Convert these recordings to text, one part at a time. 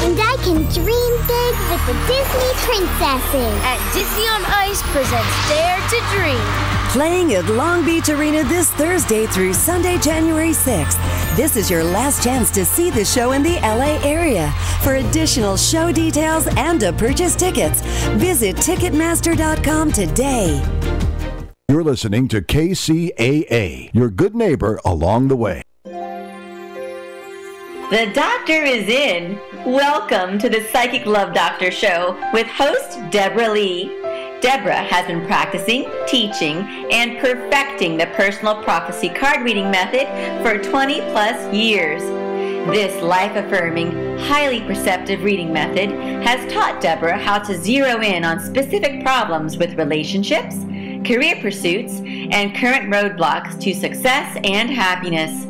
And I can dream big with the Disney princesses. And Disney on Ice presents Dare to Dream. Playing at Long Beach Arena this Thursday through Sunday, January 6th. This is your last chance to see the show in the LA area. For additional show details and to purchase tickets, visit Ticketmaster.com today. You're listening to KCAA, your good neighbor along the way. The doctor is in. Welcome to the Psychic Love Doctor Show with host Deborah Lee. Deborah has been practicing, teaching, and perfecting the personal prophecy card reading method for 20 plus years. This life-affirming, highly perceptive reading method has taught Deborah how to zero in on specific problems with relationships, career pursuits, and current roadblocks to success and happiness.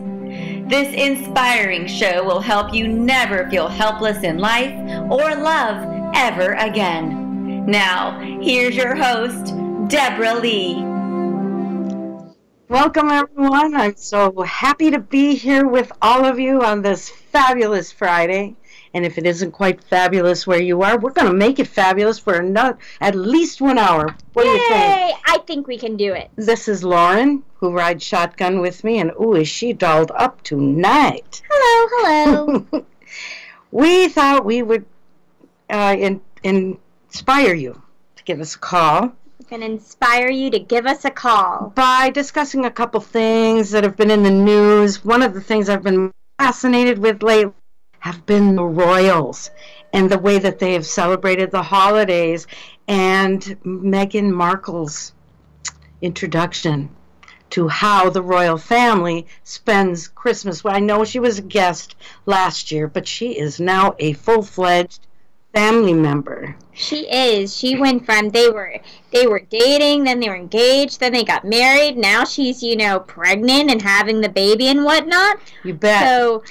This inspiring show will help you never feel helpless in life or love ever again. Now, here's your host, Deborah Lee. Welcome, everyone. I'm so happy to be here with all of you on this fabulous Friday. And if it isn't quite fabulous where you are, we're going to make it fabulous for at least 1 hour. What do you think? Yay! I think we can do it. This is Lauren, who rides shotgun with me, and ooh, is she dolled up tonight? Hello. We thought we would inspire you to give us a call. We can inspire you to give us a call. By discussing a couple things that have been in the news. One of the things I've been fascinated with lately have been the royals and the way that they have celebrated the holidays, and Meghan Markle's introduction to how the royal family spends Christmas. Well, I know she was a guest last year, but she is now a full-fledged family member. She is. She went from they were dating, then they were engaged, then they got married. Now she's, pregnant and having the baby and whatnot. You bet. So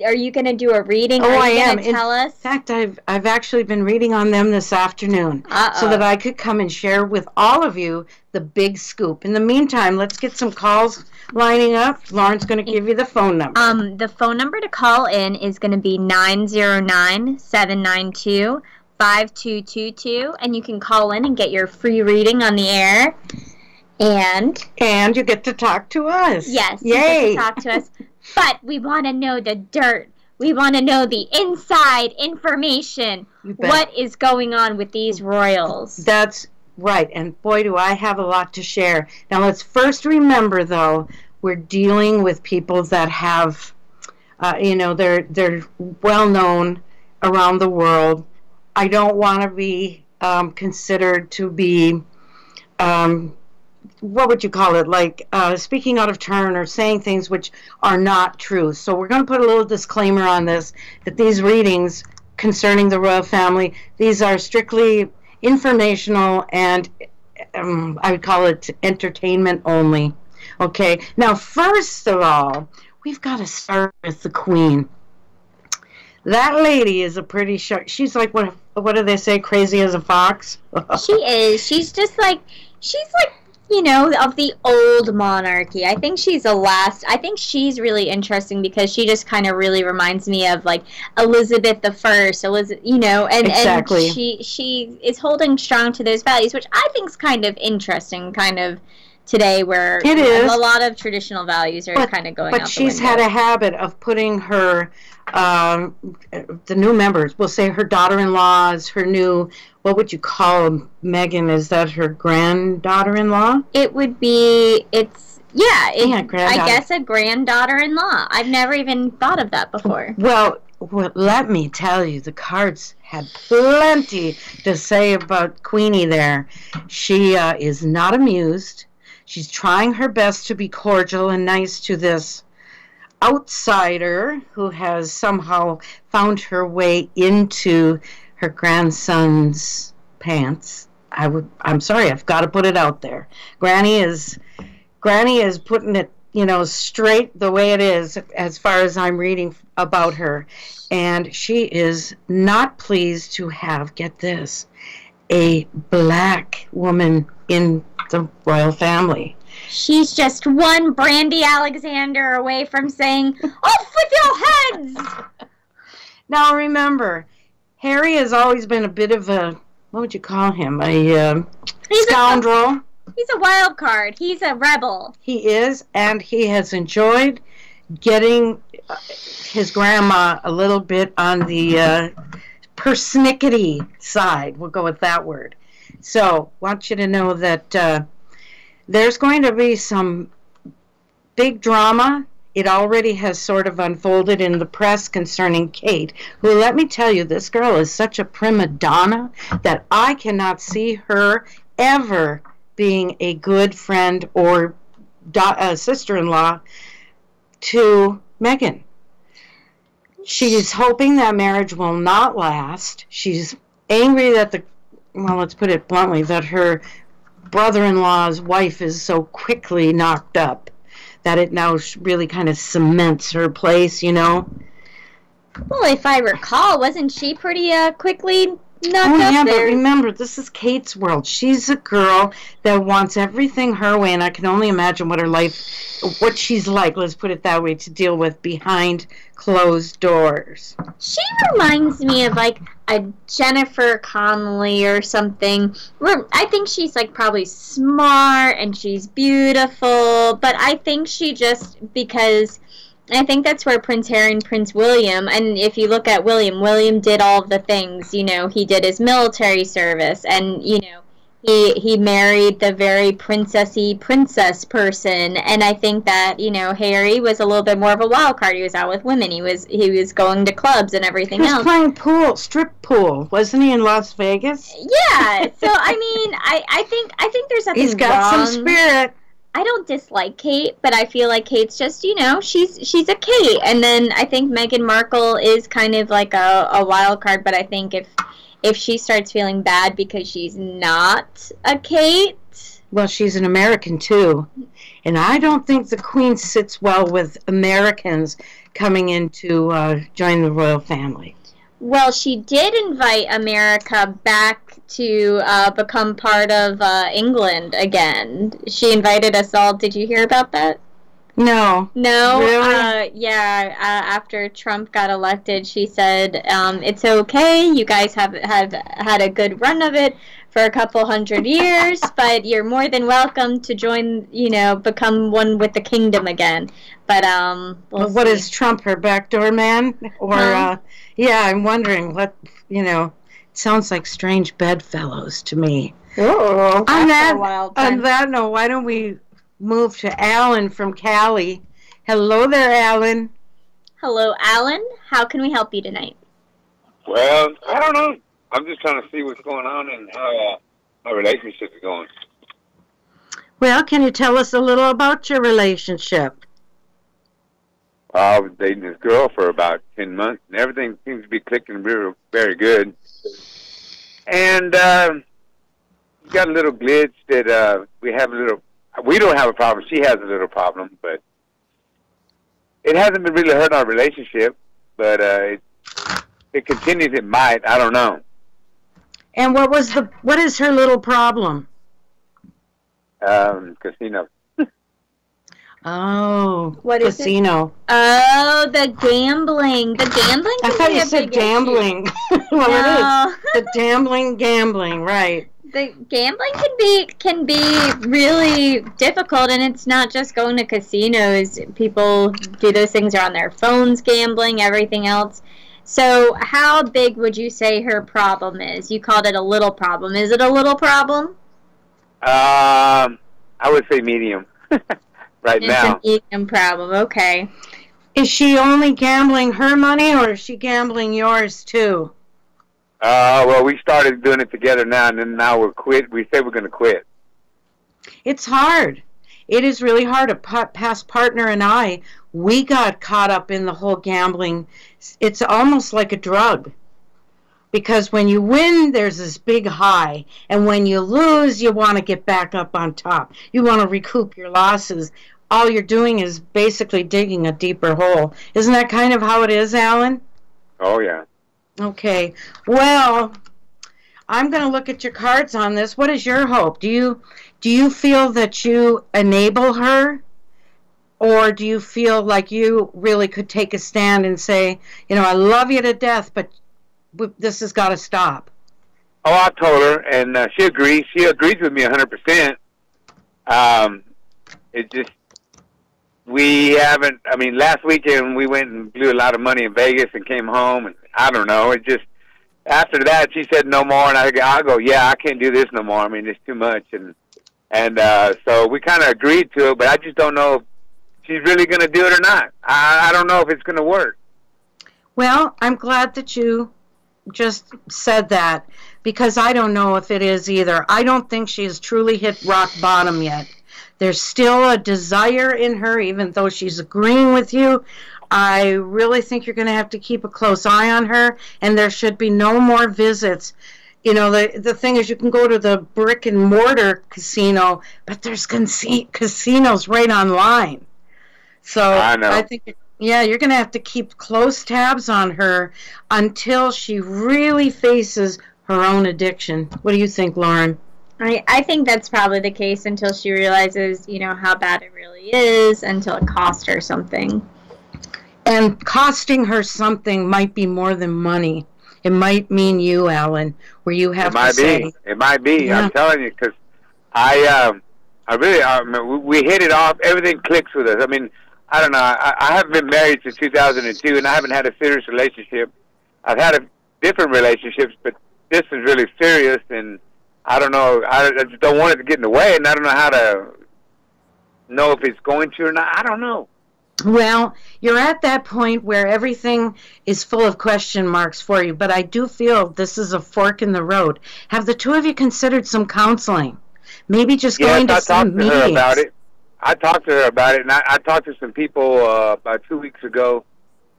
are you going to do a reading? Oh, Are I you am. going to tell us? In fact, I've actually been reading on them this afternoon so that I could come and share with all of you the big scoop. In the meantime, let's get some calls lining up. Lauren's going to give you the phone number. The phone number to call in is going to be 909-792-5222, and you can call in and get your free reading on the air. And you get to talk to us. Yes, Yay. You get to talk to us. But we want to know the dirt. We want to know the inside information. What is going on with these royals? That's right. And boy, do I have a lot to share. Now, let's first remember, though, we're dealing with people that have, they're well known around the world. I don't want to be considered to be what would you call it, like speaking out of turn or saying things which are not true. So we're going to put a little disclaimer on this, that these readings concerning the royal family, these are strictly informational and I would call it entertainment only. Okay, now first of all, we've got to start with the Queen. That lady is a pretty sharp, she's like, what do they say, crazy as a fox? She is. She's like of the old monarchy. I think she's I think she's really interesting because she just kind of really reminds me of like Elizabeth I, and exactly. And she is holding strong to those values, which I think is kind of interesting, kind of today where it is. A lot of traditional values are kind of going out the window. But she's had a habit of putting her, the new members, we'll say her daughter-in-laws, her new, what would you call Meghan? Is that her granddaughter-in-law? It would be, I granddaughter. guess a granddaughter-in-law. I've never even thought of that before. Well, let me tell you, the cards had plenty to say about Queenie there. She is not amused. She's trying her best to be cordial and nice to this outsider who has somehow found her way into her grandson's pants. I'm sorry, I've got to put it out there. Granny is putting it, straight the way it is as far as I'm reading about her. And she is not pleased to have, get this, a black woman in the royal family. She's just one Brandy Alexander away from saying, "Off with your heads!" Now remember, Harry has always been a bit of a, what would you call him? A He's scoundrel. He's a wild card. He's a rebel. He is, and he has enjoyed getting his grandma a little bit on the persnickety side. We'll go with that word. So, want you to know that there's going to be some big drama. It already has sort of unfolded in the press concerning Kate, who, let me tell you, this girl is such a prima donna that I cannot see her ever being a good friend or sister-in-law to Meghan. She's hoping that marriage will not last. She's angry that well, let's put it bluntly, that her brother-in-law's wife is so quickly knocked up that it now really kind of cements her place, you know? Well, if I recall, wasn't she pretty quickly knocked up yeah, there? but remember, this is Kate's world. She's a girl that wants everything her way, and I can only imagine what she's like, let's put it that way, to deal with behind closed doors. She reminds me of like a Jennifer Connelly or something. I think she's like probably smart and she's beautiful, but I think she just, because I think that's where Prince Harry and Prince William, and if you look at William did all of the things, you know, he did his military service, and, you know, he married the very princessy princess person, and I think that, you know, Harry was a little bit more of a wild card. He was out with women, he was going to clubs and everything else. He was playing strip pool, wasn't he, in Las Vegas? Yeah, so, I mean, I think there's nothing wrong. He's got some spirit. I don't dislike Kate, but I feel like Kate's just, you know, she's a Kate. And then I think Meghan Markle is kind of like a wild card, but I think if she starts feeling bad because she's not a Kate. Well, she's an American, too. And I don't think the Queen sits well with Americans coming in to join the royal family. Well, she did invite America back to become part of England again. She invited us all. Did you hear about that? No. No? Really? Yeah, after Trump got elected, she said, it's okay, you guys have had a good run of it for a couple hundred years, but you're more than welcome to join, you know, become one with the kingdom again. But, what is Trump, her backdoor man? Or, yeah, I'm wondering what, you know, it sounds like strange bedfellows to me. Oh, on that note, why don't we move to Alan from Cali? Hello there, Alan. Hello, Alan. How can we help you tonight? Well, I don't know. I'm just trying to see what's going on and how my relationship is going. Well, can you tell us a little about your relationship? I was dating this girl for about 10 months, and everything seems to be clicking very good. And got a little glitch that we don't have a problem. She has a little problem, but it hasn't been really hurt our relationship, but it continues, it might, I don't know. And what is her little problem? Casino. Oh, what is casino. It? Oh, the gambling. The gambling. I thought you said gambling. Well, no. It is. The gambling, right. The gambling can be really difficult, and it's not just going to casinos. People do those things on their phones, gambling, everything else. So how big would you say her problem is? You called it a little problem. Is it a little problem? I would say medium. Now. It's a medium problem, okay. Is she only gambling her money, or is she gambling yours, too? Well, we started doing it together now, and then now we're quit. We say we're going to quit. It's hard. It is really hard. A past partner and I, we got caught up in the whole gambling. It's almost like a drug. Because when you win, there's this big high. And when you lose, you want to get back up on top. You want to recoup your losses. All you're doing is basically digging a deeper hole. Isn't that kind of how it is, Alan? Oh, yeah. Okay. Well, I'm going to look at your cards on this. What is your hope? Do you feel that you enable her? Or do you feel like you really could take a stand and say, you know, I love you to death, but this has got to stop. Oh, I told her, and she agrees. She agrees with me 100%. It just, we haven't, I mean, last weekend we went and blew a lot of money in Vegas and came home, and I don't know, it just, after that she said no more, and I go, yeah, I can't do this no more. I mean, it's too much, and so we kind of agreed to it, but I just don't know if she's really going to do it or not. I don't know if it's going to work. Well, I'm glad that you just said that, because I don't know if it is either. I don't think she has truly hit rock bottom yet. There's still a desire in her, even though she's agreeing with you. I really think you're going to have to keep a close eye on her, and there should be no more visits. You know, the thing is, you can go to the brick and mortar casino, but there's casinos right online. So I know. I think, yeah, you're going to have to keep close tabs on her until she really faces her own addiction. What do you think, Lauren? I think that's probably the case until she realizes, you know, how bad it really is, until it costs her something. And costing her something might be more than money. It might mean you, Alan, where you have to say. It might be. Yeah. I'm telling you, because I really, we hit it off. Everything clicks with us. I mean, I don't know. I haven't been married since 2002, and I haven't had a serious relationship. I've had different relationships, but this is really serious, and I don't know. I just don't want it to get in the way, and I don't know how to know if it's going to or not. I don't know. Well, you're at that point where everything is full of question marks for you, but I do feel this is a fork in the road. Have the two of you considered some counseling? Maybe just going to some meetings? Her about it. I talked to her about it, and I talked to some people about 2 weeks ago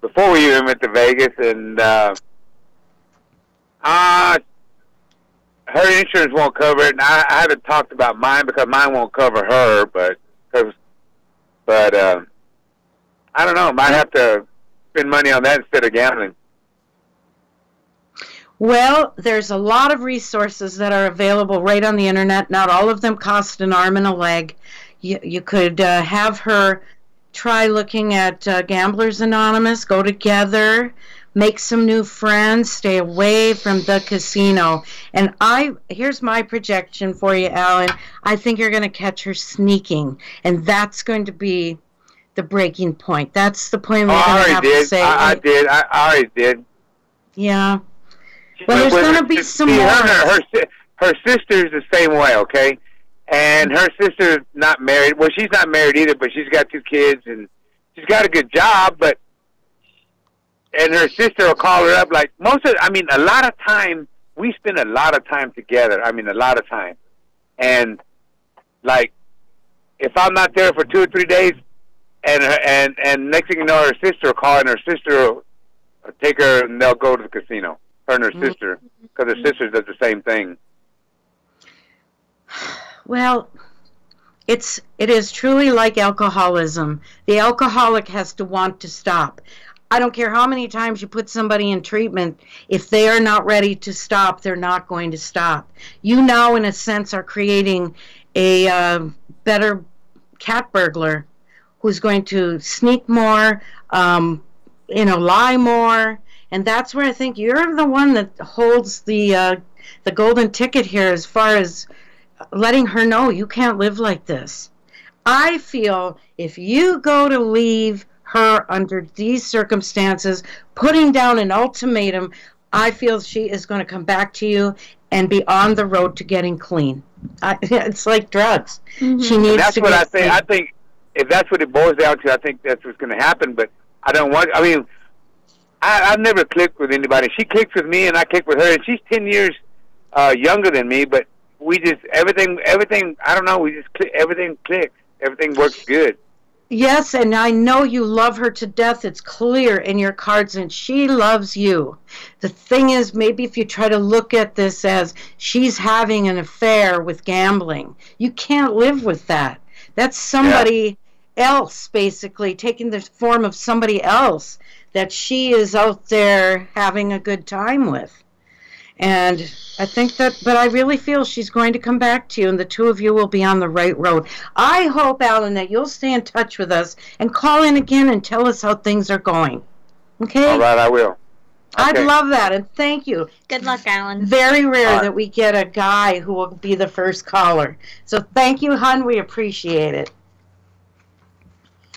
before we even went to Vegas, and her insurance won't cover it, and I haven't talked about mine because mine won't cover her, but I don't know. Might have to spend money on that instead of gambling. Well, there's a lot of resources that are available right on the internet. Not all of them cost an arm and a leg. You could have her try looking at Gamblers Anonymous, go together, make some new friends, stay away from the casino. And here's my projection for you, Alan. I think you're going to catch her sneaking, and that's going to be the breaking point. That's the point where you're going to have to say. I already did. Yeah. Well, there's going to be some more. Her sister's the same way, okay? And her sister's not married. Well, she's not married either, but she's got 2 kids, and she's got a good job, and her sister will call her up, like, a lot of time, we spend a lot of time together. I mean, a lot of time. And, like, if I'm not there for 2 or 3 days, and next thing you know, her sister will call, and her sister will take her, and they'll go to the casino. Her and her sister, because her sister does the same thing. Well, it is truly like alcoholism. The alcoholic has to want to stop. I don't care how many times you put somebody in treatment. If they are not ready to stop, they're not going to stop. You now, in a sense, are creating a better cat burglar who's going to sneak more, lie more. And that's where I think you're the one that holds the golden ticket here as far as letting her know you can't live like this. I feel if you go to leave her under these circumstances, putting down an ultimatum, I feel she is going to come back to you and be on the road to getting clean. It's like drugs. Mm-hmm. She needs that's to what get I think. clean. I think if that's what it boils down to, I think that's what's going to happen. But I don't want. I mean, I've never clicked with anybody. She clicks with me, and I click with her. And she's 10 years younger than me, but we just everything. I don't know. We just everything clicks. Everything works good. Yes, and I know you love her to death. It's clear in your cards, and she loves you. The thing is, maybe if you try to look at this as she's having an affair with gambling, you can't live with that. That's somebody else, basically, taking the form of somebody else that she is out there having a good time with. And I think that, but I really feel she's going to come back to you, and the two of you will be on the right road. I hope, Alan, that you'll stay in touch with us and call in again and tell us how things are going. Okay? All right, I will. I'd love that, and thank you. Good luck, Alan. Very rare that we get a guy who will be the first caller. So thank you, hon. We appreciate it.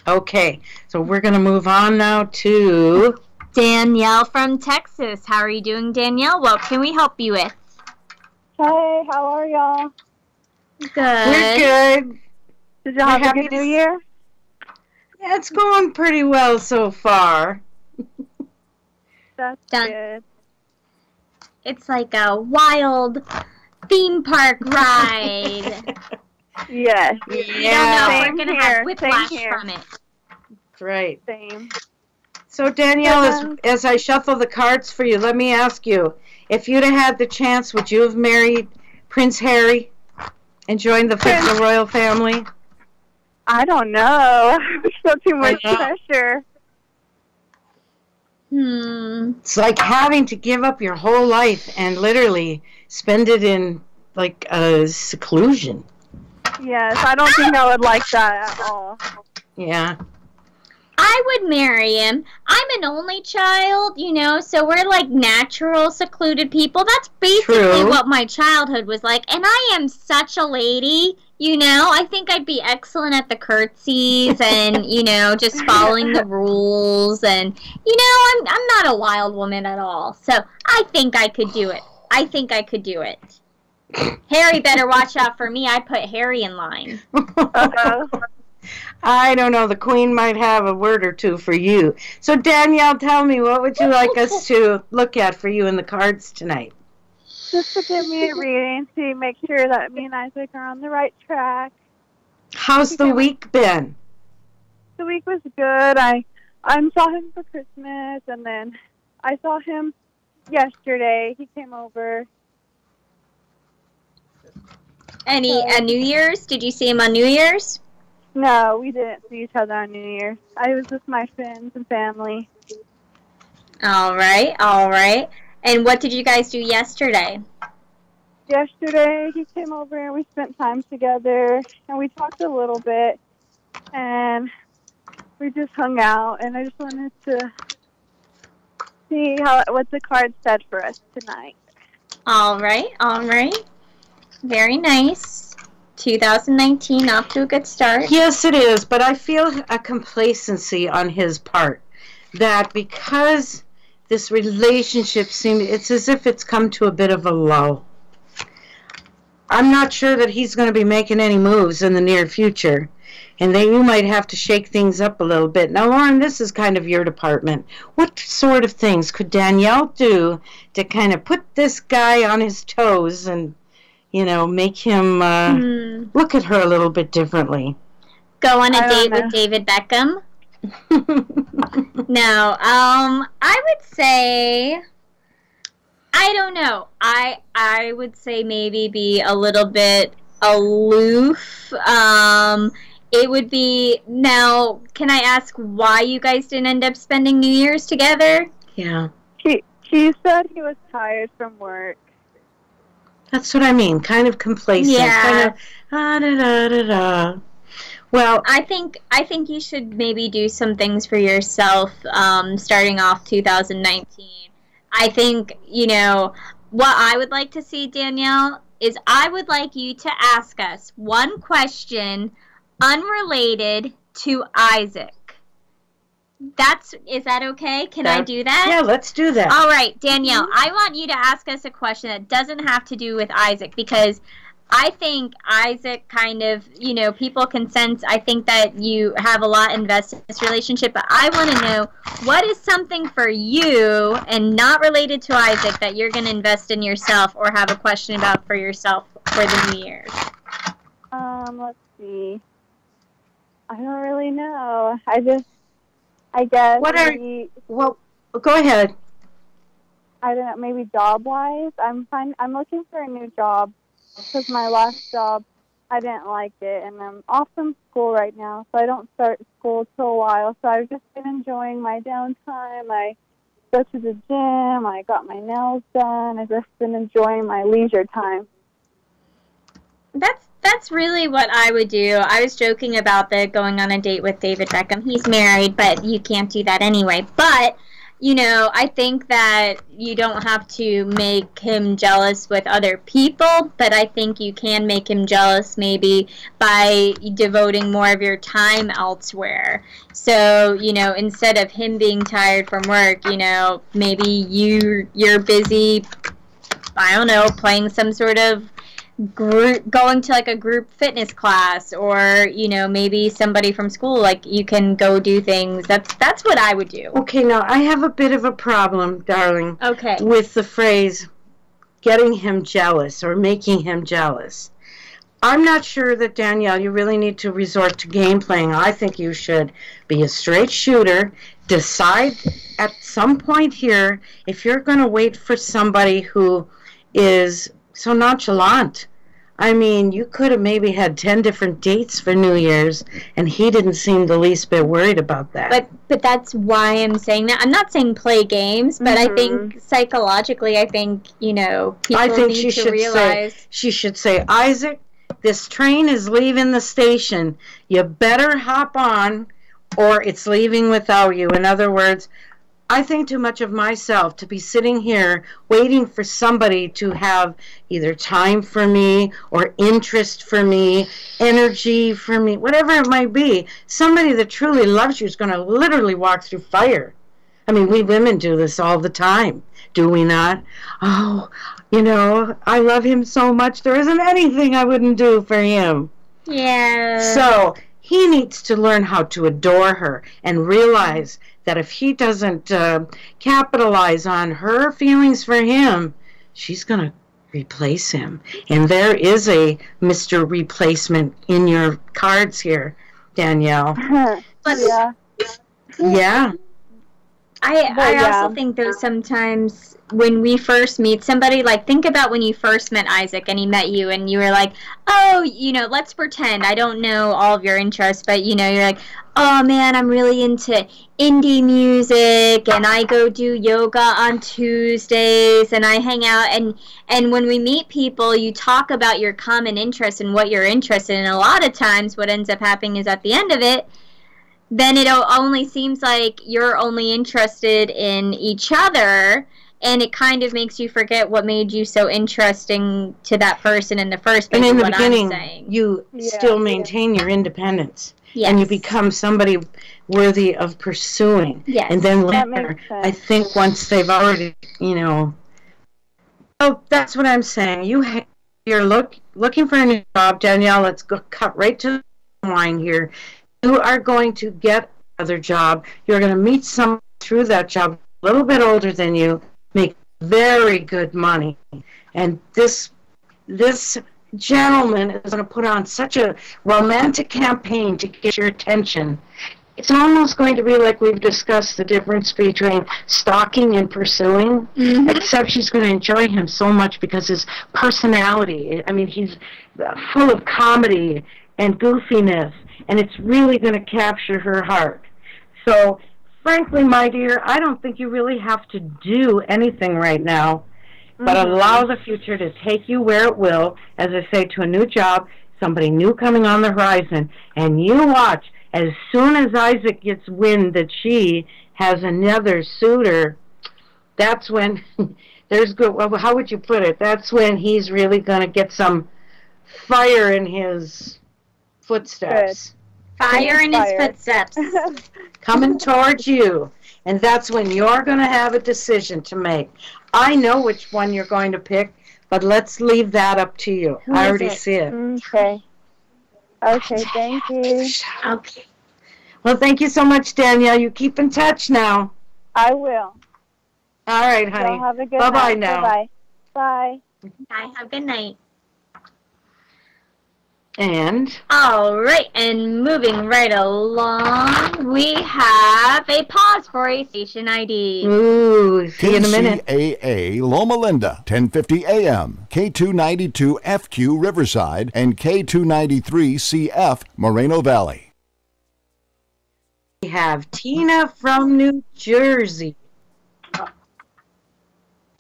Okay, so we're going to move on now to Danielle from Texas. How are you doing, Danielle? What can we help you with? Hey, how are y'all? Good. We're good. Did y'all have a good New Year? Yeah, it's going pretty well so far. That's good. It's like a wild theme park ride. Yes. You don't know if we're going to have whiplash here. from it. Right. Same. So, Danielle, as I shuffle the cards for you, let me ask you, if you'd have had the chance, would you have married Prince Harry and joined the royal family? I don't know. There's still too much pressure. It's like having to give up your whole life and literally spend it in, like, a seclusion. Yes, I don't think I would like that at all. Yeah. I would marry him. I'm an only child, you know, so we're like natural, secluded people. That's basically what my childhood was like. And I am such a lady, you know. I think I'd be excellent at the curtsies and, you know, just following the rules. And, you know, I'm not a wild woman at all. So I think I could do it. Harry better watch out for me. I put Harry in line. I don't know. The Queen might have a word or two for you. So, Danielle, tell me, what would you like us to look at for you in the cards tonight? Just to give me a reading to make sure that me and Isaac are on the right track. How's the week been? The week was good. I saw him for Christmas, and then I saw him yesterday. He came over. At New Year's? Did you see him on New Year's? No, we didn't see each other on New Year's. I was with my friends and family. All right. And what did you guys do yesterday? Yesterday, he came over and we spent time together, and we talked a little bit, and we just hung out, and I just wanted to see what the card said for us tonight. All right. Very nice. 2019, off to a good start. Yes, it is, but I feel a complacency on his part that because this relationship it's as if it's come to a bit of a lull. I'm not sure that he's going to be making any moves in the near future, and then you might have to shake things up a little bit. Now, Lauren, this is kind of your department. What sort of things could Danielle do to kind of put this guy on his toes and, you know, make him look at her a little bit differently? Go on a date with David Beckham? No, I would say, I don't know. I would say maybe be a little bit aloof. It would be, now, can I ask why you guys didn't end up spending New Year's together? Yeah. He said he was tired from work. That's what I mean, kind of complacent, kind of Well, I think you should maybe do some things for yourself, starting off 2019. I think, you know, what I would like to see, Danielle, is I would like you to ask us one question unrelated to Isaac. Is that okay? Can I do that? Yeah, let's do that. All right, Danielle, I want you to ask us a question that doesn't have to do with Isaac, because I think Isaac kind of, you know, people can sense, I think that you have a lot invested in this relationship, but I want to know, what is something for you and not related to Isaac that you're going to invest in yourself or have a question about for yourself for the New Year's? Let's see. I don't really know. I guess. Well, go ahead. I don't know. Maybe job-wise, I'm looking for a new job because my last job, I didn't like it, and I'm off from school right now, so I don't start school till a while. So I've just been enjoying my downtime. I go to the gym. I got my nails done. I've just been enjoying my leisure time. That's really what I would do. I was joking about the going on a date with David Beckham. He's married, but you can't do that anyway. But I think that you don't have to make him jealous with other people, but I think you can make him jealous maybe by devoting more of your time elsewhere. So, instead of him being tired from work, maybe you're busy, I don't know, playing some sort of group, going to like a group fitness class, or maybe somebody from school, like you can go do things. That's what I would do. Okay, now I have a bit of a problem, darling. Okay. With the phrase getting him jealous or making him jealous. I'm not sure that, Danielle, you really need to resort to game playing. I think you should be a straight shooter. Decide at some point here if you're going to wait for somebody who is so nonchalant. I mean, you could have maybe had 10 different dates for New Year's, and he didn't seem the least bit worried about that. But that's why I'm saying that. I'm not saying play games, but I think psychologically, I think, people need to realize. She should say, Isaac, this train is leaving the station. You better hop on, or it's leaving without you. In other words, I think too much of myself to be sitting here waiting for somebody to have either time for me or interest for me, energy for me, whatever it might be. Somebody that truly loves you is going to literally walk through fire. I mean, we women do this all the time, do we not? Oh, I love him so much. There isn't anything I wouldn't do for him. Yeah. So he needs to learn how to adore her and realize that if he doesn't capitalize on her feelings for him, she's going to replace him. And there is a Mr. Replacement in your cards here, Danielle. Yeah. Yeah. I also think, though, sometimes when we first meet somebody, like, think about when you first met Isaac and he met you and you were like, oh, let's pretend I don't know all of your interests, but, you're like, oh, man, I'm really into indie music, and I go do yoga on Tuesdays, and I hang out, and when we meet people, you talk about your common interests and what you're interested in. A lot of times what ends up happening is at the end of it, then it only seems like you're only interested in each other, and it kind of makes you forget what made you so interesting to that person in the first place. And in the beginning, you still maintain your independence. Yes. And you become somebody worthy of pursuing. Yes. And then later, I think once they've already, oh, that's what I'm saying. You're looking for a new job, Danielle. Let's go cut right to the line here. You are going to get another job. You're going to meet someone through that job a little bit older than you, make very good money. And this gentleman is going to put on such a romantic campaign to get your attention. It's almost going to be like we've discussed the difference between stalking and pursuing, except she's going to enjoy him so much because his personality, I mean, he's full of comedy and goofiness, and it's really going to capture her heart. So, frankly, my dear, I don't think you really have to do anything right now, but allow the future to take you where it will, as I say, to a new job, somebody new coming on the horizon, and you watch, as soon as Isaac gets wind that she has another suitor, that's when, well, how would you put it? That's when he's really going to get some fire in his footsteps. Fire in his footsteps. Coming towards you. And that's when you're going to have a decision to make. I know which one you're going to pick, but let's leave that up to you. I already see it. Okay. Okay, thank you. Okay. Well, thank you so much, Danielle. You keep in touch now. I will. All right, honey. Well, have a good Bye-bye night. now. Bye-bye. Bye. Bye. Have a good night. And? All right, and moving right along, we have a pause for a station ID. Ooh, see you in a minute. KCAA Loma Linda, 1050 AM, K292 FQ Riverside, and K293 CF Moreno Valley. We have Tina from New Jersey.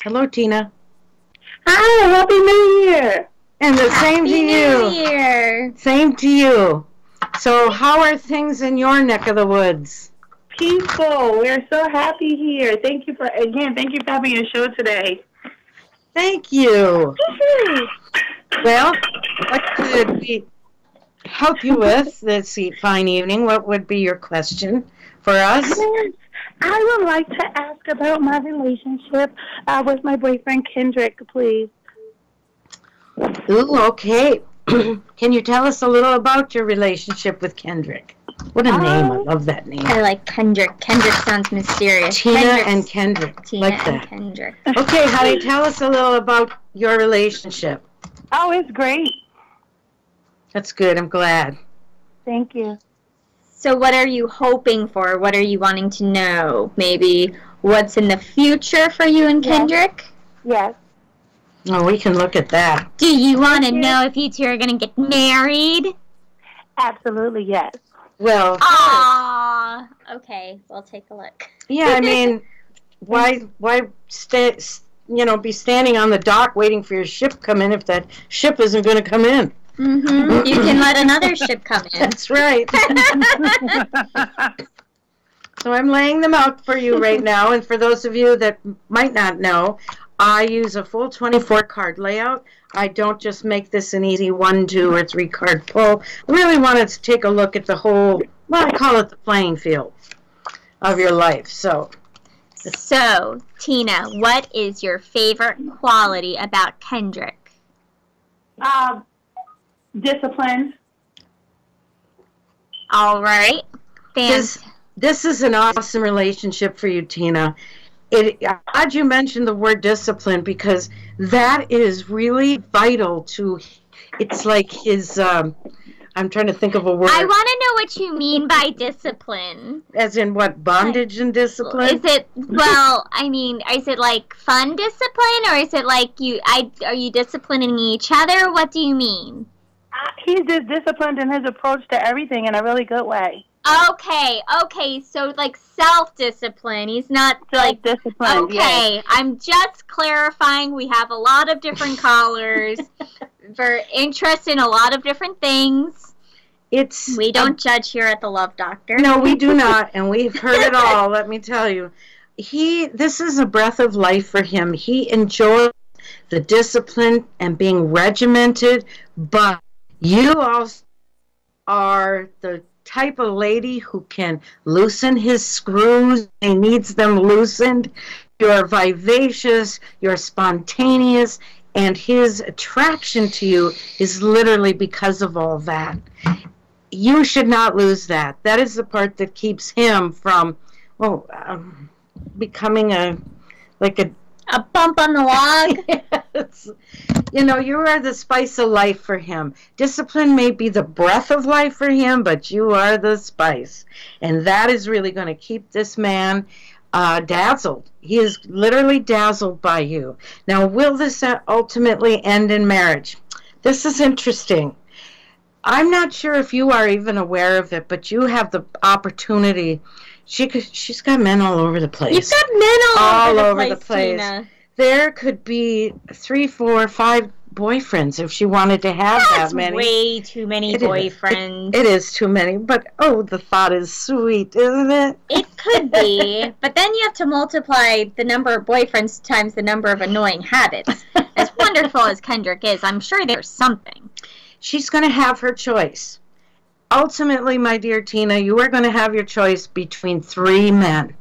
Hello, Tina. Hi, Happy New Year. And the same to you. New Year. Same to you. So how are things in your neck of the woods? peaceful. We're so happy here. Thank you for having your show today. Thank you. Well, what could we help you with this fine evening? What would be your question for us? Yes, I would like to ask about my relationship with my boyfriend Kendrick, please. Ooh, okay. Can you tell us a little about your relationship with Kendrick? What a name. I love that name. I like Kendrick. Kendrick sounds mysterious. Tina and Kendrick. Tina like that. and Kendrick. Okay, honey, tell us a little about your relationship. Oh, it's great. That's good. I'm glad. Thank you. So what are you hoping for? What are you wanting to know? Maybe what's in the future for you and Kendrick? Yes. Oh, we can look at that. Do you want to know if you two are going to get married? Absolutely, yes. Well, Aww. Okay, we'll take a look. yeah, I mean, why be standing on the dock waiting for your ship to come in if that ship isn't going to come in? Mm-hmm. You can let another ship come in. That's right. So I'm laying them out for you right now, and for those of you that might not know, I use a full 24-card layout. I don't just make this an easy 1, 2, or 3-card pull. I really wanted to take a look at the whole, well, I call it the playing field of your life. So, Tina, what is your favorite quality about Kendrick? Discipline. All right. This is an awesome relationship for you, Tina. I'm glad you mentioned the word discipline because that is really vital to, it's like his, I'm trying to think of a word. I want to know what you mean by discipline. As in what, bondage and discipline? Is it, well, I mean, is it like fun discipline or is it like are you disciplining each other? What do you mean? He's just disciplined in his approach to everything in a really good way. Okay, so like self-discipline. He's not like discipline. Okay, yes. I'm just clarifying. We have a lot of different callers for interest in a lot of different things. We don't judge here at the Love Doctor. No, we do not, and we've heard it all. Let me tell you, this is a breath of life for him. He enjoys the discipline and being regimented, but you also are the type of lady who can loosen his screws. He needs them loosened. You're vivacious, you're spontaneous, and his attraction to you is literally because of all that. You should not lose that. That is the part that keeps him from becoming a bump on the log. Yes. You know, you are the spice of life for him. Discipline may be the breath of life for him, but you are the spice. And that is really going to keep this man dazzled. He is literally dazzled by you. Now, will this ultimately end in marriage? This is interesting. I'm not sure if you are even aware of it, but you have the opportunity. She's got men all over the place. You've got men all over the place. Tina. There could be 3, 4, 5 boyfriends if she wanted to have that many. That's way too many boyfriends. It is too many, but the thought is sweet, isn't it? It could be, but then you have to multiply the number of boyfriends times the number of annoying habits. As wonderful as Kendrick is, I'm sure there's something. She's going to have her choice. Ultimately, my dear Tina, you are going to have your choice between 3 men.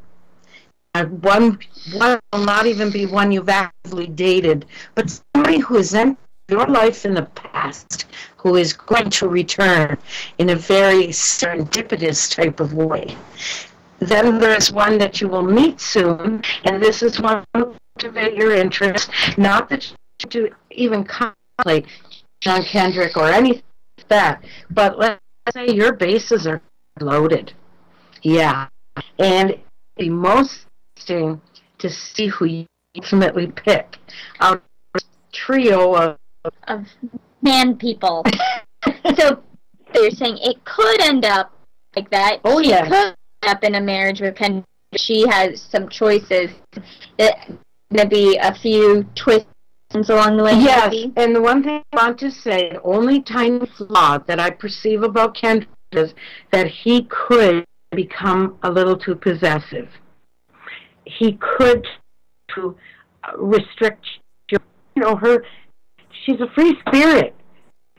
One will not even be one you've actively dated, but somebody who has entered your life in the past, who is going to return in a very serendipitous type of way. Then there's one that you will meet soon, and this is one that will cultivate your interest. Not that you do even contemplate John Kendrick or anything like that, but let's say your bases are loaded. Yeah, and it'd be most interesting to see who you ultimately pick out of a trio of man people. So you're saying it could end up like that. Oh, she yeah. could end up in a marriage with Kendrick. She has some choices. There'd be a few twists along the way. Yes, maybe. And the one thing I want to say, the only tiny flaw that I perceive about Kendrick is that he could become a little too possessive. He could to restrict her. She's a free spirit,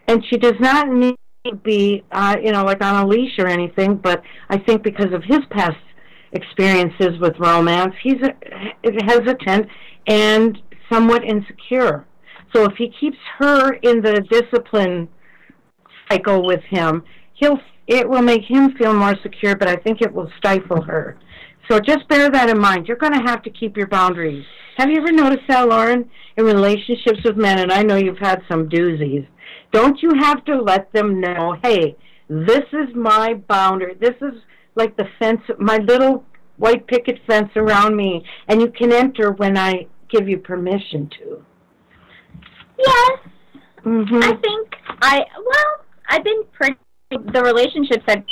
and she does not need to be, like on a leash or anything. But I think because of his past experiences with romance, he's hesitant and somewhat insecure. So if he keeps her in the discipline cycle with him, it will make him feel more secure, but I think it will stifle her. So just bear that in mind. You're going to have to keep your boundaries. Have you ever noticed that, Lauren, in relationships with men, and I know you've had some doozies, don't you have to let them know, hey, this is my boundary. This is like the fence, my little white picket fence around me, and you can enter when I give you permission to. Yes. Mm-hmm. I think I've been pretty, the relationships I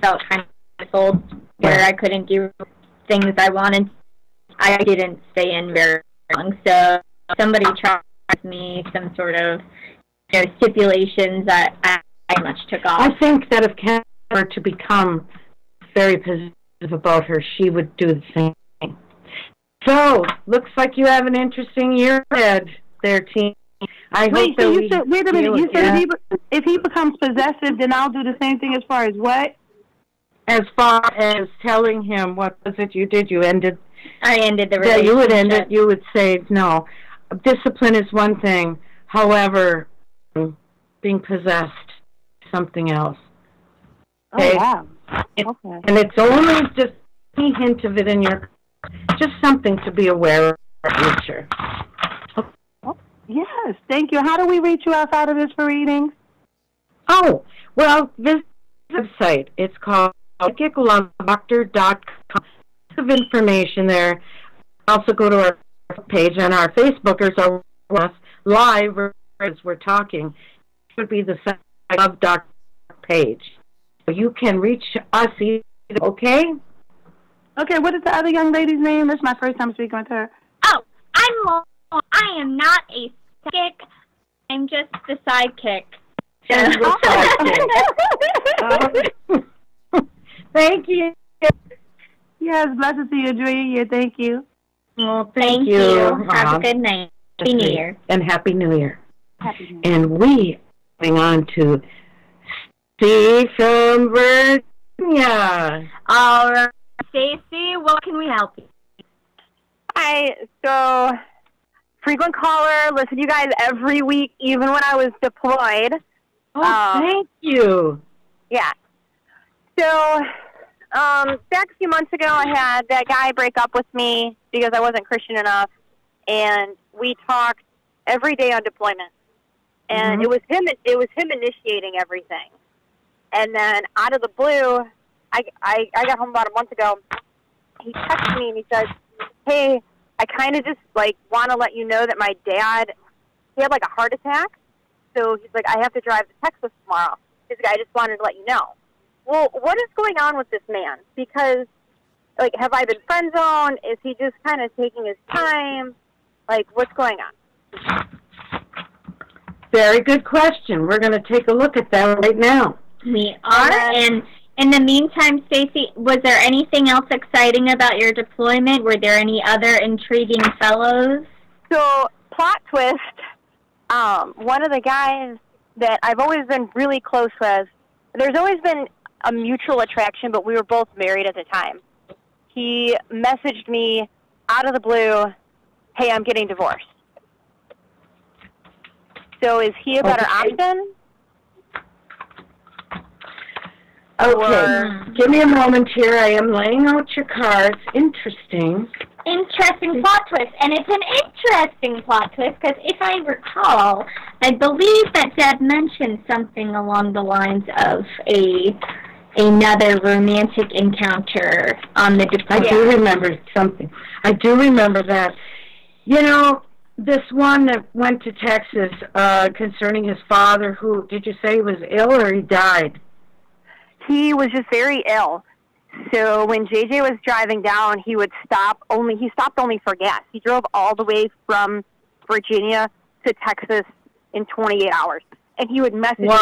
felt kind of sold where I couldn't do things I wanted. I didn't stay in very long. So if somebody tried me some sort of stipulations that I much took off. I think that if Ken were to become very positive about her, she would do the same. So, looks like you have an interesting year ahead there, team. Wait a minute. You said if he becomes possessive, then I'll do the same thing as far as what? As far as telling him, what was it you did? You ended. I ended the relationship. Yeah, you would end it. You would say, no. Discipline is one thing. However, being possessed is something else. Okay? Oh, wow. Okay. And it's only just a hint of it in your, just something to be aware of in the future. Yes, thank you. How do we reach you outside of this for readings? Oh, well, this website, it's called psychiclovedoctor.com. Lots of information there. Also go to our page on our Facebookers are live as we're talking. It would be the Psychic Love Doctor page. So you can reach us either, okay? Okay, what is the other young lady's name? This is my first time speaking with her. Oh, I am not a psychic. I'm just the sidekick. Thank you. Yes, blessed to you. Enjoy your year. Thank you. Well, thank you. Have a good night. Happy New Year. And Happy New Year. Happy New Year. And we are going on to Steve from Virginia. All right, Stacy, what can we help you? Hi, so frequent caller, listen to you guys every week, even when I was deployed. Oh, thank you. Yeah. So, back a few months ago, I had that guy break up with me because I wasn't Christian enough, and we talked every day on deployment. And it was him initiating everything. And then out of the blue, I got home about a month ago. He texted me and he said, "Hey, I kind of just want to let you know that my dad, he had a heart attack. So he's like, I have to drive to Texas tomorrow. He's like, I just wanted to let you know." Well, what is going on with this man? Because, have I been friend zoned? Is he just kind of taking his time? What's going on? Very good question. We're going to take a look at that right now. We are, and in the meantime, Stacy, was there anything else exciting about your deployment? Were there any other intriguing fellows? So, plot twist, one of the guys that I've always been really close with, there's always been a mutual attraction, but we were both married at the time. He messaged me out of the blue, "Hey, I'm getting divorced." So is he a better option? Okay, give me a moment here. I am laying out your cards. Interesting. Interesting plot twist. And it's an interesting plot twist because if I recall, I believe that Deb mentioned something along the lines of another romantic encounter on the deployment. I do remember something. I do remember that. You know, this one that went to Texas concerning his father, who, did you say he was ill or he died? He was just very ill. So when JJ was driving down, he stopped only for gas. He drove all the way from Virginia to Texas in 28 hours. And he would message me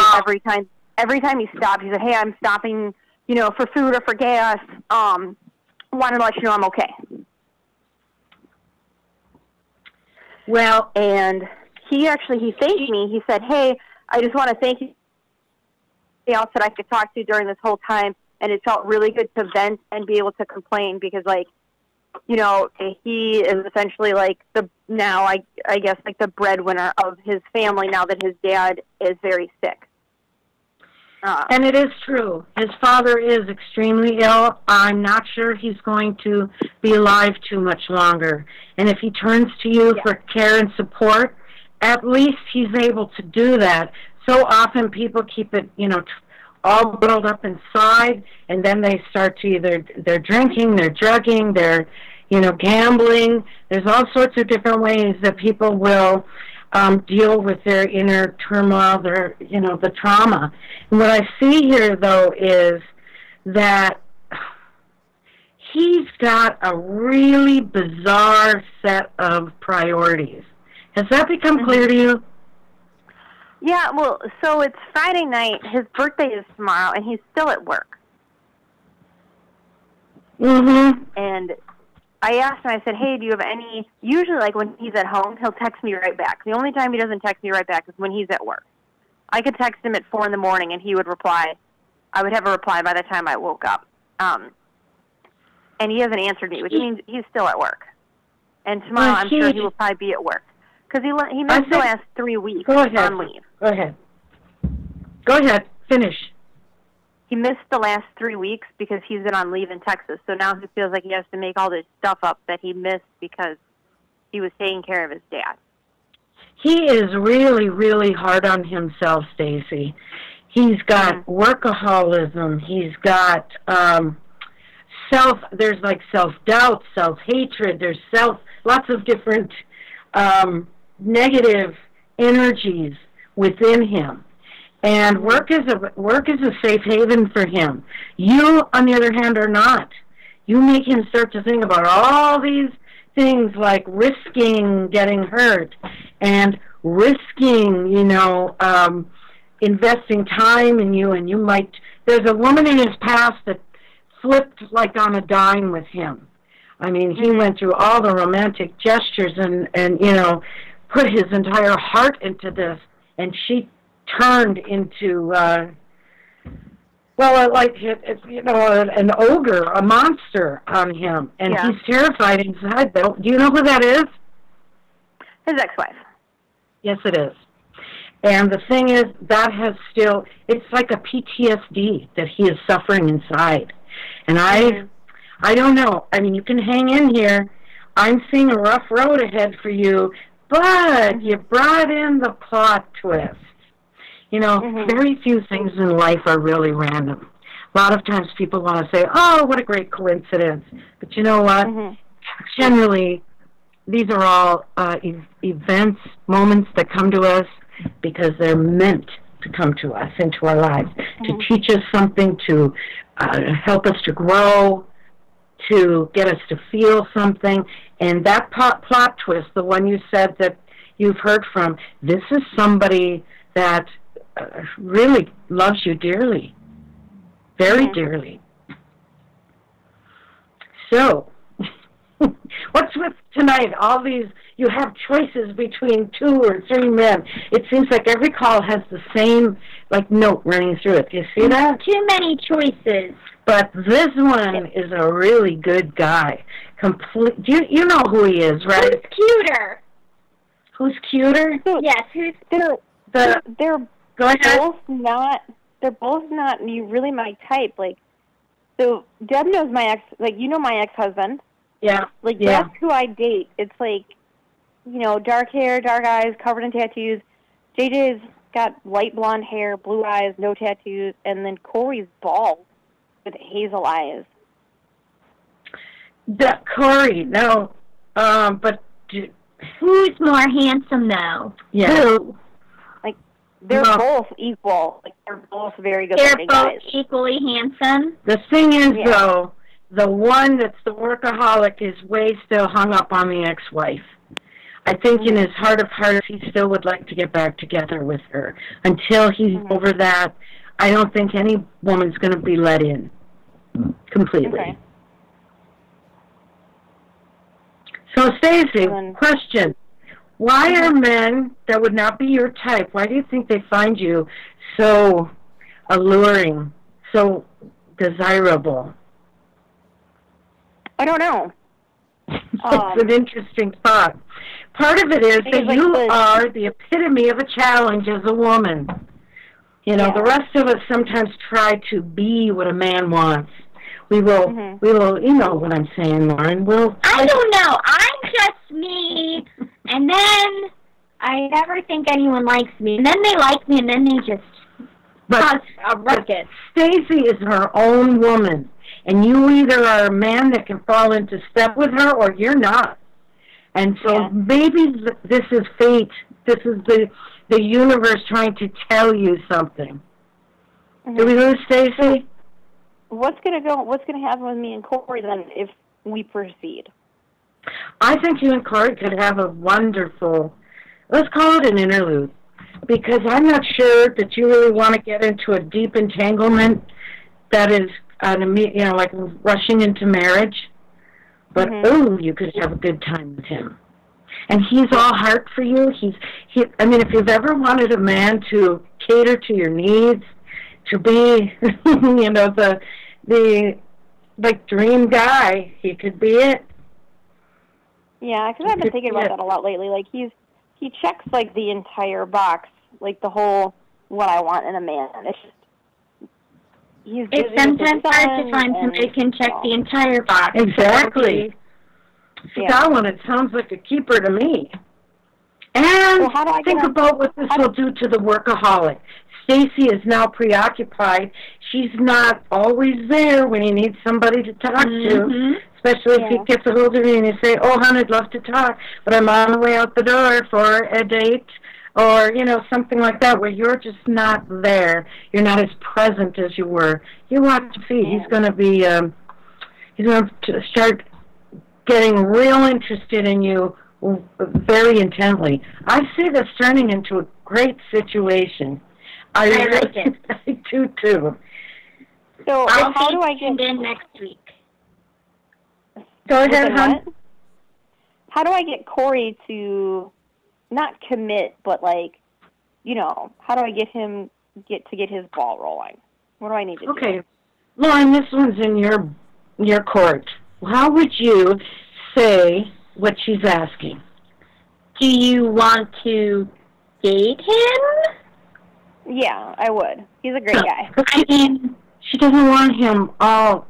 every time he stopped. He said, "Hey, I'm stopping for food or for gas. Wanted to let you know I'm okay. Well, and he thanked me. He said, "Hey, I just want to thank you. The else that I could talk to during this whole time, and it felt really good to vent and be able to complain because, he is essentially like I guess like the breadwinner of his family now that his dad is very sick." And it is true. His father is extremely ill. I'm not sure he's going to be alive too much longer. And if he turns to you for care and support, at least he's able to do that. So often people keep it, all bottled up inside, and then they start to they're drinking, they're drugging, they're, gambling. There's all sorts of different ways that people will deal with their inner turmoil, the trauma. And what I see here, though, is that he's got a really bizarre set of priorities. Has that become clear to you? Yeah, well, so it's Friday night. His birthday is tomorrow, and he's still at work. Mm-hmm. And I asked him, I said, "Hey, do you have any..." Usually, like, when he's at home, he'll text me right back. The only time he doesn't text me right back is when he's at work. I could text him at 4 in the morning, and he would reply. I would have a reply by the time I woke up. And he hasn't answered me, which means he's still at work. And tomorrow, I'm sure he will probably be at work. Because he missed the last 3 weeks on leave. Go ahead. Go ahead. Finish. He missed the last 3 weeks because he's been on leave in Texas. So now he feels like he has to make all this stuff up that he missed because he was taking care of his dad. He is really, really hard on himself, Stacy. He's got workaholism. He's got there's like self-doubt, self-hatred. There's lots of different negative energies within him. And work is a safe haven for him. You, on the other hand, are not. You make him start to think about all these things like risking getting hurt and risking, investing time in you. And you might. There's a woman in his past that flipped like on a dime with him. I mean, he went through all the romantic gestures and put his entire heart into this, and she turned into, an ogre, a monster on him, and he's terrified inside. Do you know who that is? His ex-wife. Yes, it is. And the thing is, it's like a PTSD that he is suffering inside. And I don't know. I mean, you can hang in here. I'm seeing a rough road ahead for you, but you brought in the plot twist. Very few things in life are really random. A lot of times people want to say, "Oh, what a great coincidence." But you know what? Generally, these are all events, moments that come to us because they're meant to come to us into our lives, to teach us something, to help us to grow, to get us to feel something. And that plot twist, the one you said that you've heard from, this is somebody that really loves you dearly, very dearly. So, what's with tonight? All these, you have choices between 2 or 3 men. It seems like every call has the same, note running through it. Do you see that? Too many choices. But this one is a really good guy. You know who he is, right? Who's cuter? Who's cuter? Yes, who's They're Go ahead. They're both not really my type. So Deb knows my ex, my ex-husband. Yeah. That's who I date. It's dark hair, dark eyes, covered in tattoos. JJ's got light blonde hair, blue eyes, no tattoos, and then Corey's bald with hazel eyes. Corey, no. But who's more handsome, though? Yeah. Who? They're both equal. They're both very good looking guys. They're both equally handsome? The thing is, though, the one that's the workaholic is way still hung up on the ex-wife. I think in his heart of hearts, he still would like to get back together with her. Until he's over that, I don't think any woman's going to be let in completely. Okay. So, Stacy, question. Why are men that would not be your type, why do you think they find you so alluring, so desirable? I don't know. It's an interesting thought. Part of it is that you are the epitome of a challenge as a woman. You know, the rest of us sometimes try to be what a man wants. We will, you know what I'm saying, Lauren. I don't know. I'm just me, and then I never think anyone likes me, and then they like me, and then they just cause a ruckus. Stacy is her own woman, and you either are a man that can fall into step with her, or you're not. And so maybe this is fate. This is the universe trying to tell you something. Do we lose Stacy? What's going to happen with me and Corey then if we proceed? I think you and Corey could have a wonderful, let's call it an interlude, because I'm not sure that you really want to get into a deep entanglement that is, you know, like rushing into marriage. But, you could have a good time with him. And he's all heart for you. I mean, if you've ever wanted a man to cater to your needs, to be, you know, the like dream guy, he could be it. Yeah, because I've been thinking about that a lot lately. Like he checks like the entire box, like the whole what I want in a man. It's just it's sometimes hard to find somebody who can check the entire box. Exactly. If you got one, it sounds like a keeper to me. And think about what this will do to the workaholic. Stacy is now preoccupied. She's not always there when you need somebody to talk to, especially if he gets a hold of you and you say, oh, hon, I'd love to talk, but I'm on the way out the door for a date, or, you know, something like that, where you're just not there. You're not as present as you were. You watch to see. He's going to be, he's going to start getting real interested in you very intently. I see this turning into a great situation. I like it. I do, too. So how do I get in next week? Go ahead, hon. How do I get Corey to not commit, but like, you know, how do I get him get his ball rolling? What do I need to do? Okay, Lauren, this one's in your court. How would you say what she's asking? Do you want to date him? Yeah, I would. He's a great guy. I mean, she doesn't want him all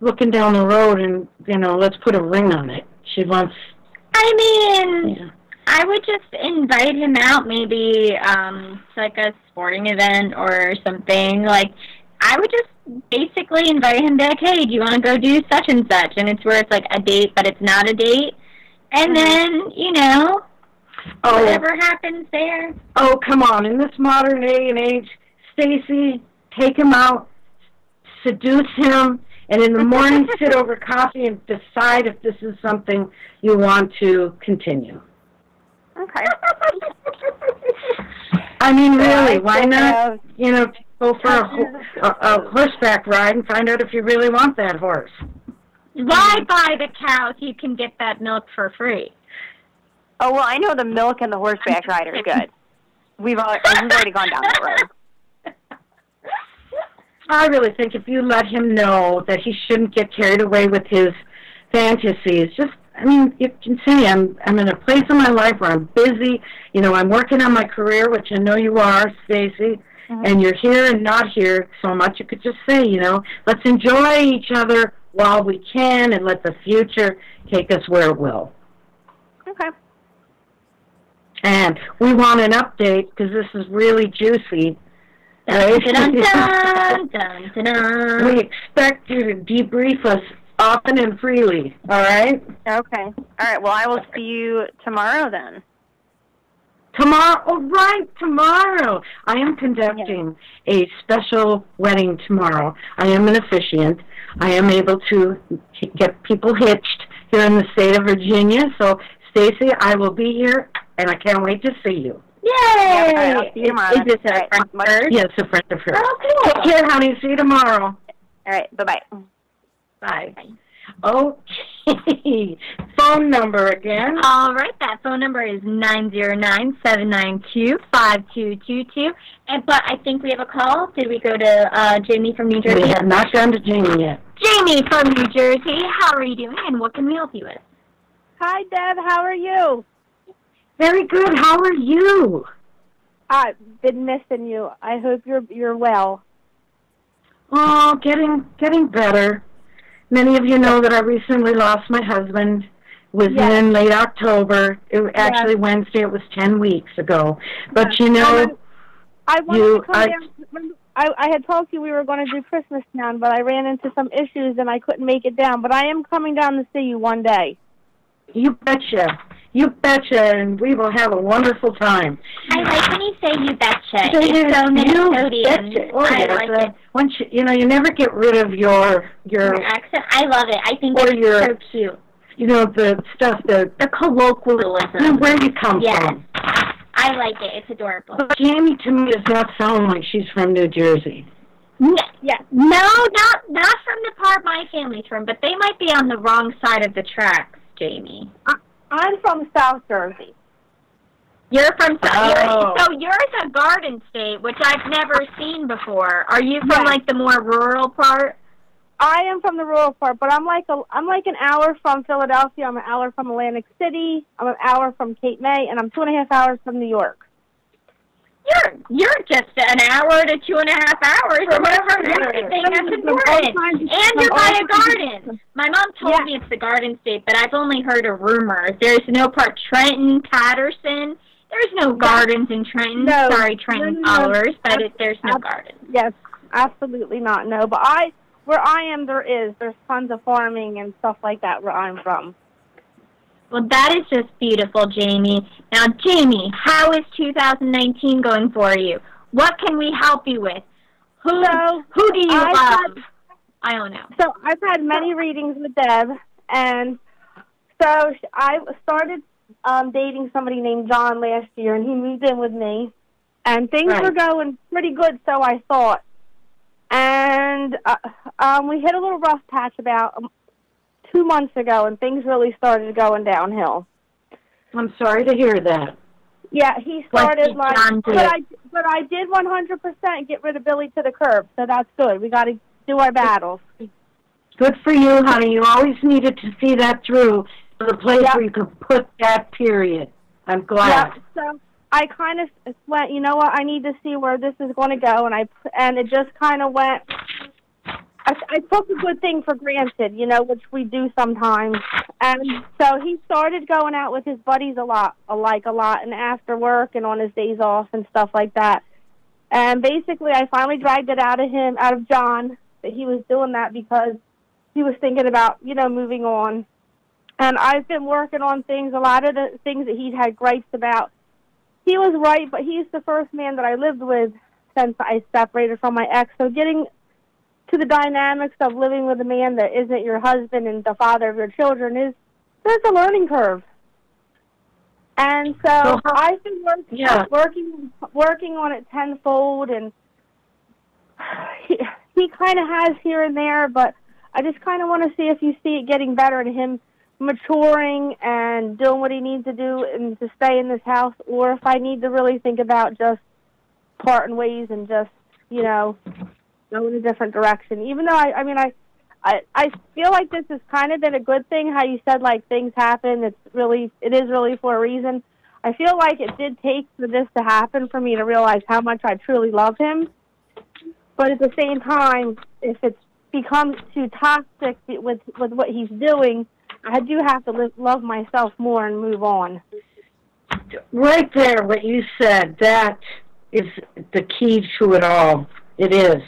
looking down the road and, you know, let's put a ring on it. She wants... I mean, I would just invite him out, maybe to like a sporting event or something. Like, I would just basically invite him to, like, hey, do you want to go do such and such? And it's where it's like a date, but it's not a date. And then, you know... whatever happens there. Oh, come on. In this modern day and age, Stacy, take him out, seduce him, and in the morning sit over coffee and decide if this is something you want to continue. Okay. I mean, really, why not, you know, go for a horseback ride and find out if you really want that horse? Why buy the cow if you can get that milk for free? Oh, well, I know the milk and the horseback ride are good. We've already gone down that road. I really think if you let him know that he shouldn't get carried away with his fantasies, just, I mean, you can say, I'm in a place in my life where I'm busy, you know, I'm working on my career, which I know you are, Stacy, and you're here and not here so much. You could just say, you know, let's enjoy each other while we can and let the future take us where it will. Okay. And we want an update because this is really juicy. Right? Dun, dun, dun, dun, dun. We expect you to debrief us often and freely, all right? Okay. All right, well, I will see you tomorrow then. Tomorrow? Oh, right, tomorrow. I am conducting a special wedding tomorrow. I am an officiant. I am able to get people hitched here in the state of Virginia. So, Stacy, I will be here, and I can't wait to see you. Yay! Yep, I'll see you tomorrow. Is this a friend of hers? Yes, a friend of hers. Oh, cool. Take care, honey. See you tomorrow. All right, bye-bye. Bye. Okay. Phone number again. All right, that phone number is 909-792-5222. But I think we have a call. Did we go to Jamie from New Jersey? We have not gone to Jamie yet. Jamie from New Jersey, how are you doing, and what can we help you with? Hi, Deb. How are you? Very good. How are you? I've been missing you. I hope you're well. Oh, getting better. Many of you know that I recently lost my husband. Was in late October. Actually, Wednesday. It was 10 weeks ago. But you know, I wanted to come down. I had told you we were going to do Christmas down, but I ran into some issues and I couldn't make it down. But I am coming down to see you one day. You betcha. You betcha, and we will have a wonderful time. I like when you say you betcha. It's so Minnesotian. Oh, I like it. Once you never get rid of your accent. I love it. I think or it's your, so cute. You know, the stuff, the colloquialism. Where you come from. I like it. It's adorable. But Jamie, to me, does not sound like she's from New Jersey. Yeah. No, not from the part my family's from, but they might be on the wrong side of the tracks, Jamie. I'm from South Jersey. You're from so yours a garden state, which I've never seen before. Are you from like the more rural part? I am from the rural part, but I'm like an hour from Philadelphia. I'm an hour from Atlantic City. I'm an hour from Cape May, and I'm 2.5 hours from New York. You're just an hour to 2.5 hours or whatever. I think that's important. And you're by a garden. My mom told me it's the garden state, but I've only heard of rumors. There's no part Trenton, Patterson. There's no gardens in Trenton. No. Sorry, Trenton followers, but there's no gardens. Yes, absolutely not. No, but where I am, there's tons of farming and stuff like that where I'm from. Well, that is just beautiful, Jamie. Now, Jamie, how is 2019 going for you? What can we help you with? Who do you love? I don't know. So I've had many readings with Deb, and so I started dating somebody named John last year, and he moved in with me, and things were going pretty good, so I thought. And we hit a little rough patch about 2 months ago, and things really started going downhill. I'm sorry to hear that. Yeah, he started but I did 100% get rid of Billy to the curb, so that's good. We got to do our battles. Good for you, honey. You always needed to see that through to the place where you could put that period. I'm glad. Yep. So I kind of went, you know what, I need to see where this is going to go, and it just kind of went. I took a good thing for granted, which we do sometimes. And so he started going out with his buddies a lot, and after work and on his days off and stuff like that. And basically, I finally dragged it out of John, that he was doing that because he was thinking about, moving on. And I've been working on things, a lot of the things that he'd had gripes about. He was right, but he's the first man that I lived with since I separated from my ex. So getting to the dynamics of living with a man that isn't your husband and the father of your children there's a learning curve. And so I've been working on it tenfold, and he kind of has here and there, but I just kind of want to see if you see it getting better and him maturing and doing what he needs to do and to stay in this house, or if I need to really think about just parting ways and just, go in a different direction. Even though I feel like this has kind of been a good thing. How you said like things happen. It is really for a reason. I feel like it did take for this to happen for me to realize how much I truly love him. But at the same time, if it's becomes too toxic with what he's doing, I do have to love myself more and move on. Right there, what you said, that is the key to it all. It is.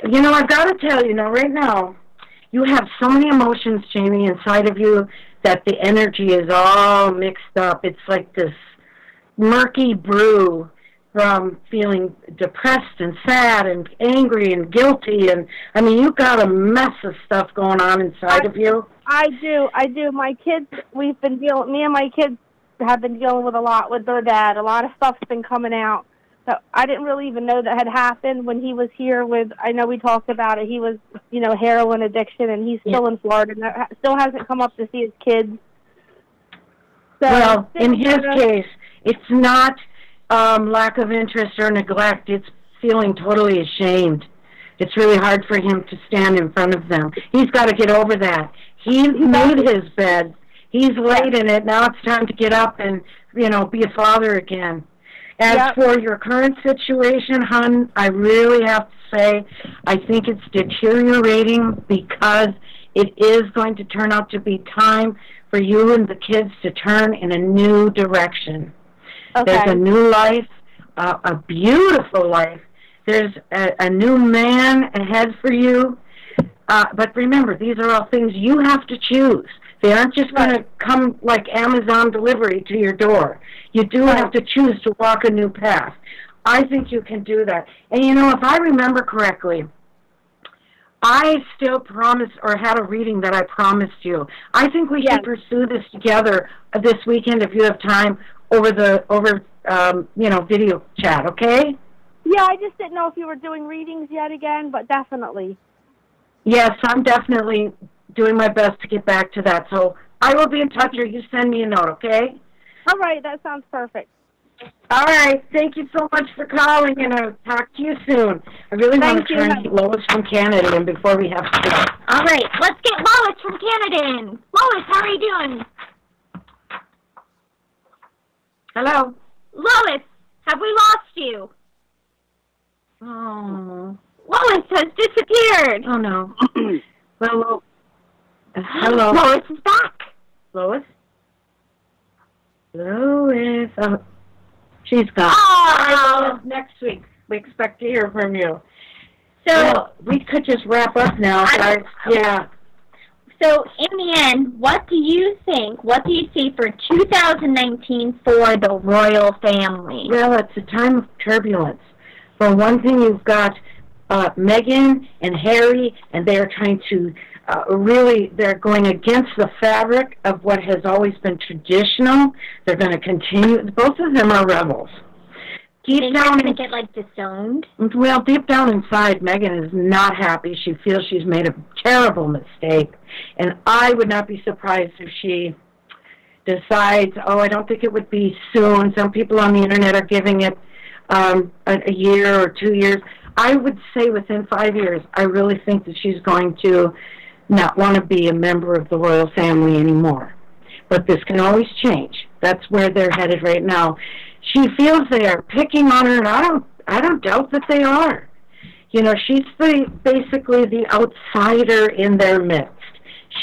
I've got to tell you, right now, you have so many emotions, Jamie, inside of you that the energy is all mixed up. It's like this murky brew from feeling depressed and sad and angry and guilty. And, you've got a mess of stuff going on inside of you. I do. My kids, me and my kids have been dealing with a lot with their dad. A lot of stuff's been coming out. So I didn't really even know that had happened when he was here with, I know we talked about it, he was, heroin addiction, and he's still in Florida, and still hasn't come up to see his kids. So, well, in his case, it's not lack of interest or neglect. It's feeling totally ashamed. It's really hard for him to stand in front of them. He's got to get over that. He made his bed. He's laid in it. Now it's time to get up and, be a father again. As for your current situation, hon, I really have to say I think it's deteriorating because it is going to turn out to be time for you and the kids to turn in a new direction. Okay. There's a new life, a beautiful life. There's a new man ahead for you. But remember, these are all things you have to choose. They aren't just going to come like Amazon delivery to your door. You do have to choose to walk a new path. I think you can do that. And, if I remember correctly, I still promised or had a reading that I promised you. I think we should pursue this together this weekend if you have time over video chat, okay? Yeah, I just didn't know if you were doing readings yet again, but definitely. Yes, I'm definitely doing my best to get back to that. So I will be in touch, or you send me a note, okay? All right, that sounds perfect. All right, thank you so much for calling, and I'll talk to you soon. I really want to try and get Lois from Canada in before we have to go. All right, let's get Lois from Canada in. Lois, how are you doing? Hello? Lois, have we lost you? Oh. Lois has disappeared. Oh, no. Well, hello. Lois is back. Lois? Lois. Oh, she's gone. Oh. Next week, we expect to hear from you. So we could just wrap up now. Yeah. So in the end, what do you think? What do you see for 2019 for the royal family? Well, it's a time of turbulence. For one thing, you've got Meghan and Harry, and they're trying to they're going against the fabric of what has always been traditional. They're going to continue. Both of them are rebels. Deep down, going to get disowned. Well, deep down inside, Meghan is not happy. She feels she's made a terrible mistake, and I would not be surprised if she decides, I don't think it would be soon. Some people on the internet are giving it a year or 2 years. I would say within 5 years, I really think that she's going to not want to be a member of the royal family anymore. But this can always change. That's where they're headed right now. She feels they are picking on her, and I don't doubt that they are. She's basically the outsider in their midst.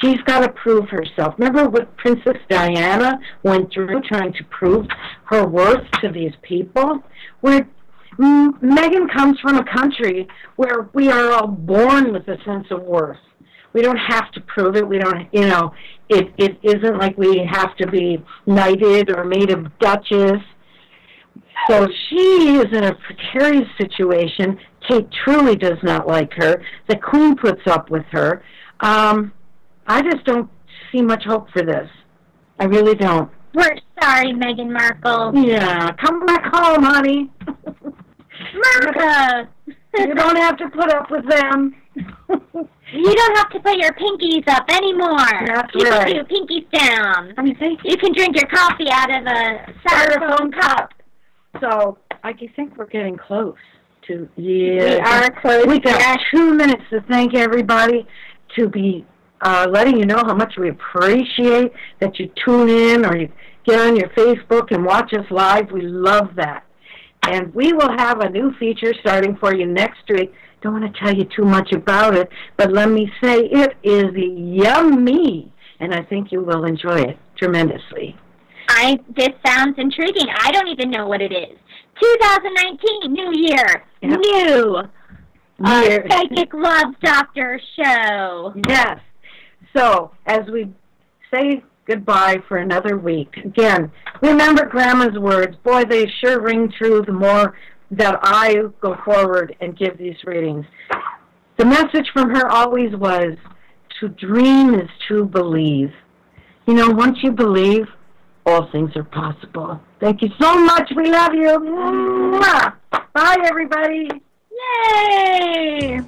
She's got to prove herself. Remember what Princess Diana went through trying to prove her worth to these people? Where Meghan comes from a country where we are all born with a sense of worth. We don't have to prove it. We don't, it isn't like we have to be knighted or made a duchess. So she is in a precarious situation. Kate truly does not like her. The Queen puts up with her. I just don't see much hope for this. I really don't. We're sorry, Meghan Markle. Yeah, come back home, honey. Martha! You don't have to put up with them. You don't have to put your pinkies up anymore. That's People right. do pinkies down. You can drink your coffee out of a styrofoam cup. So I think we're getting close to. We are close. We got 2 minutes to thank everybody, to be letting you know how much we appreciate that you tune in or you get on your Facebook and watch us live. We love that. And we will have a new feature starting for you next week. Don't want to tell you too much about it, but let me say it is yummy, and I think you will enjoy it tremendously. This sounds intriguing. I don't even know what it is. 2019, new year, new Psychic Love Doctor show. Yes. So, as we say goodbye for another week, again, remember Grandma's words. Boy, they sure ring true the more that I go forward and give these readings. The message from her always was, to dream is to believe. Once you believe, all things are possible. Thank you so much. We love you. Mwah. Bye, everybody. Yay!